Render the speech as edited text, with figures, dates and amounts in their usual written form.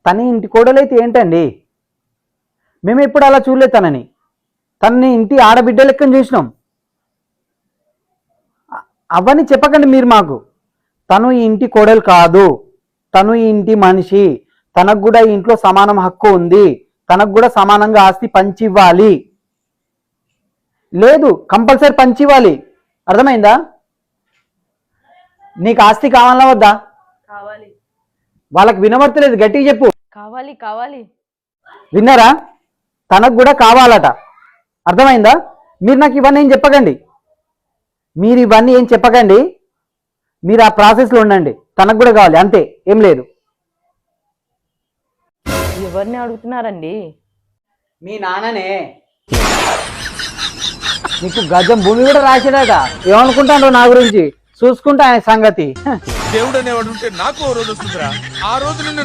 తన ఇంటి కోడలైతే ఏంటండి? మేము ఎప్పుడు అలా చూడలేదు తనని. తనని ఇంటి ఆడబిడ్డ లెక్కని చూసినాం. అవన్నీ చెప్పకండి మీరు మాకు. తను ఈ ఇంటి కోడలు కాదు, తను ఈ ఇంటి మనిషి. తనకు కూడా ఈ ఇంట్లో సమానం హక్కు ఉంది. తనకు కూడా సమానంగా ఆస్తి పంచివ్వాలి. లేదు, కంపల్సరీ పంచివ్వాలి. అర్థమైందా? నీకు ఆస్తి కావాలా వద్దా? కావాలి వాళ్ళకి వినబడతలేదు, గట్టిగా చెప్పు. కావాలి కావాలి. విన్నారా? తనకు కూడా కావాలట. అర్థమైందా? మీరు నాకు ఇవన్నీ ఏం చెప్పకండి. మీరు ఇవన్నీ ఏం చెప్పకండి. మీరు ఆ ప్రాసెస్లో ఉండండి. తనకు కూడా కావాలి, అంతే, ఏం లేదు. ఎవరిని అడుగుతున్నారండి? మీ నాన్ననే. నీకు గజం భూమి కూడా రాసాడట. ఏమనుకుంటాడు నా గురించి? చూసుకుంటా ఆయన సంగతి. దేవుడు అనేవాడు ఉంటే నాకు ఓ రోజు వస్తుందిరా. ఆ రోజు నిన్ను